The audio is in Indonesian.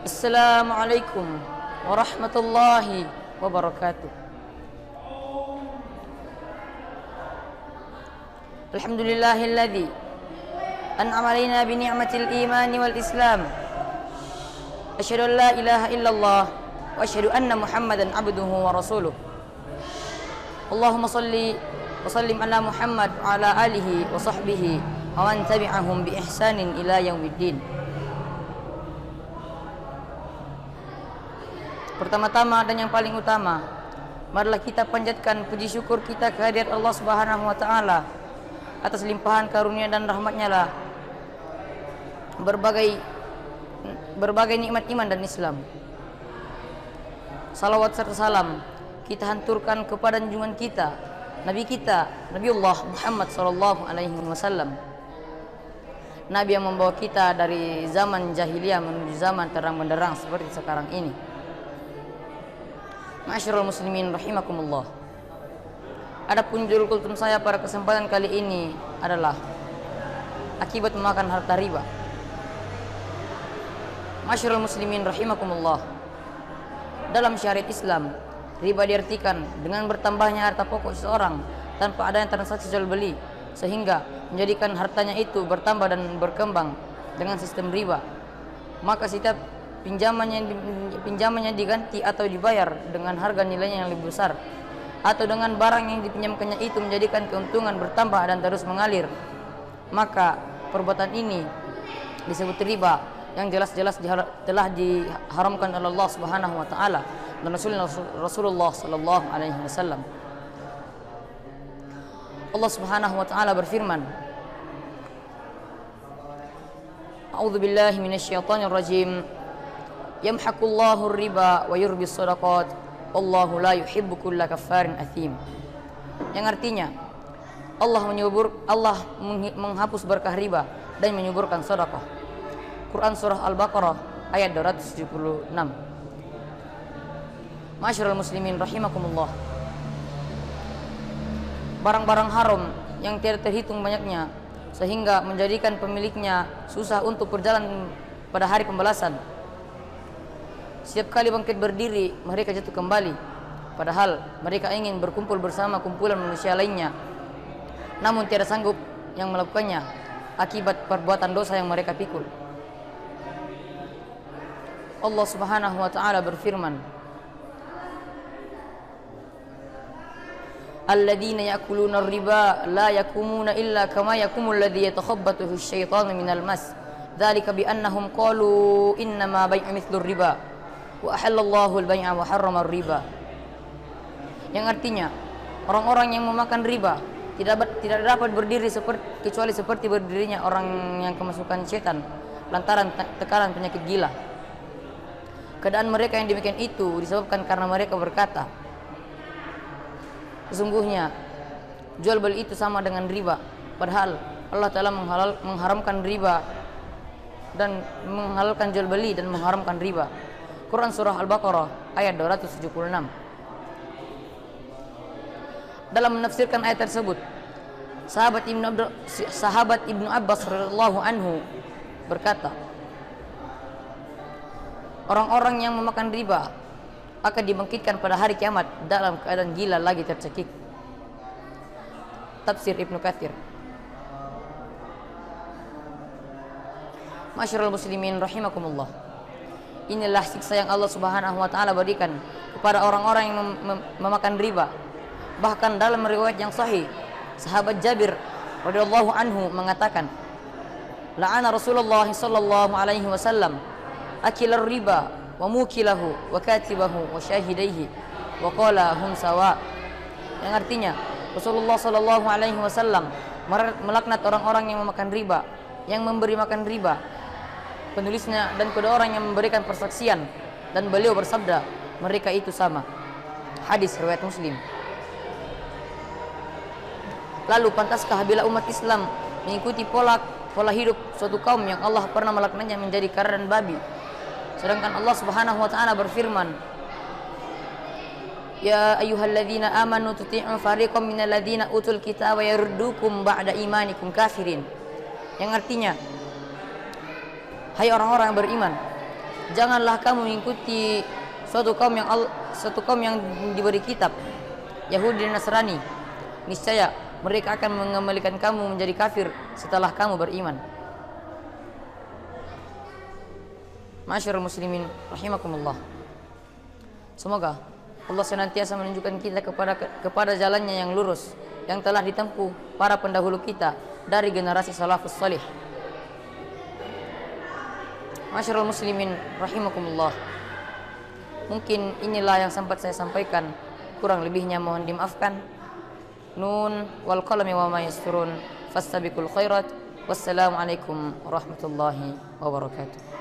Assalamualaikum warahmatullahi wabarakatuh. Alhamdulillahilladzi an'ama alaina bi ni'matil iman wal islam. Asyhadu an la ilaha illallah wa asyhadu anna Muhammadan abduhu wa rasuluh. Allahumma shalli wa sallim ala Muhammad wa ala alihi wa sahbihi wa man tabi'ahum bi ihsanin ila yaumiddin. Pertama-tama dan yang paling utama, marilah kita panjatkan puji syukur kita kehadirat Allah Subhanahu wa taala atas limpahan karunia dan rahmatnya lah berbagai nikmat iman dan Islam. Salawat serta salam kita hanturkan kepada junjungan kita, Nabi kita, Nabiullah Muhammad sallallahu alaihi wasallam. Nabi yang membawa kita dari zaman jahiliyah menuju zaman terang benderang seperti sekarang ini. Ma'asyiral muslimin rahimakumullah. Adapun judul kultum saya pada kesempatan kali ini adalah akibat memakan harta riba. Ma'asyiral muslimin rahimakumullah. Dalam syariat Islam, riba diartikan dengan bertambahnya harta pokok seseorang tanpa adanya transaksi jual beli, sehingga menjadikan hartanya itu bertambah dan berkembang dengan sistem riba. Maka setiap pinjamannya diganti atau dibayar dengan harga nilainya yang lebih besar, atau dengan barang yang dipinjamkannya itu menjadikan keuntungan bertambah dan terus mengalir, maka perbuatan ini disebut riba yang jelas-jelas telah diharamkan oleh Allah Subhanahu wa taala dan Rasulullah sallallahu alaihi wasallam. Allah Subhanahu wa taala berfirman, A'udzu billahi minasyaitonir rajim. Yamhaqullahu riba wa yurbis shadaqat wallahu la yuhibbu kulla kaffarin athim. Yang artinya Allah menghapus berkah riba dan menyuburkan sedekah. Quran surah Al-Baqarah ayat 276. Ma'asyiral muslimin rahimakumullah. Barang-barang haram yang tidak terhitung banyaknya sehingga menjadikan pemiliknya susah untuk berjalan pada hari pembalasan. Setiap kali bangkit berdiri, mereka jatuh kembali. Padahal mereka ingin berkumpul bersama kumpulan manusia lainnya, namun tiada sanggup yang melakukannya akibat perbuatan dosa yang mereka pikul. Allah Subhanahu wa taala berfirman, Alladzina ya'kuluna ar-riba la yakumuna illa kama yakumul ladzi yatakhabbathu asy-syaitanu minal mas. Dzalika bi annahum qalu innama bai'u mithlur riba. Wa ahallallahu al-bai'a wa harrama ar-riba. Yang artinya orang-orang yang memakan riba tidak dapat berdiri kecuali seperti berdirinya orang yang kemasukan setan lantaran tekanan penyakit gila. Keadaan mereka yang demikian itu disebabkan karena mereka berkata, sesungguhnya jual beli itu sama dengan riba, padahal Allah Ta'ala mengharamkan riba dan menghalalkan jual beli dan mengharamkan riba. Quran surah Al-Baqarah ayat 276. Dalam menafsirkan ayat tersebut, sahabat Ibnu Abbas radhiyallahu anhu berkata, orang-orang yang memakan riba akan dibangkitkan pada hari kiamat dalam keadaan gila lagi tercekik. Tafsir Ibnu Katsir. Ma'asyiral muslimin rahimakumullah. Inilah siksa yang Allah Subhanahu wa taala berikan kepada orang-orang yang memakan riba. Bahkan dalam riwayat yang sahih, sahabat Jabir radhiyallahu anhu mengatakan, la'ana Rasulullah sallallahu alaihi wasallam akilar riba wa mukilahu wa katibahu wa syahidaihi wa qala hum sawa. Yang artinya Rasulullah sallallahu alaihi wasallam melaknat orang-orang yang memakan riba, yang memberi makan riba, penulisnya dan kedua orang yang memberikan persaksian, dan beliau bersabda, mereka itu sama. Hadis riwayat Muslim. Lalu pantaskah bila umat Islam mengikuti pola hidup suatu kaum yang Allah pernah melaknatnya menjadi kera dan babi, sedangkan Allah Subhanahu wa taala berfirman, Ya ayyuhalladzina amanu tuti'u fariqam minal ladzina utul kitaba yaruddukum ba'da imanikum kafirin. Yang artinya, hai orang-orang yang beriman, Janganlah kamu mengikuti suatu kaum yang diberi kitab, Yahudi dan Nasrani. Niscaya mereka akan mengembalikan kamu menjadi kafir setelah kamu beriman. Ma'asyiral muslimin rahimakumullah. Semoga Allah senantiasa menunjukkan kita kepada jalannya yang lurus yang telah ditempuh para pendahulu kita dari generasi salafus salih. Ma'asyiral muslimin rahimakumullah. Mungkin inilah yang sempat saya sampaikan, kurang lebihnya mohon dimaafkan. Nun wal qalami wa ma yasturun fastabiqul khairat. Wassalamualaikum warahmatullahi wabarakatuh.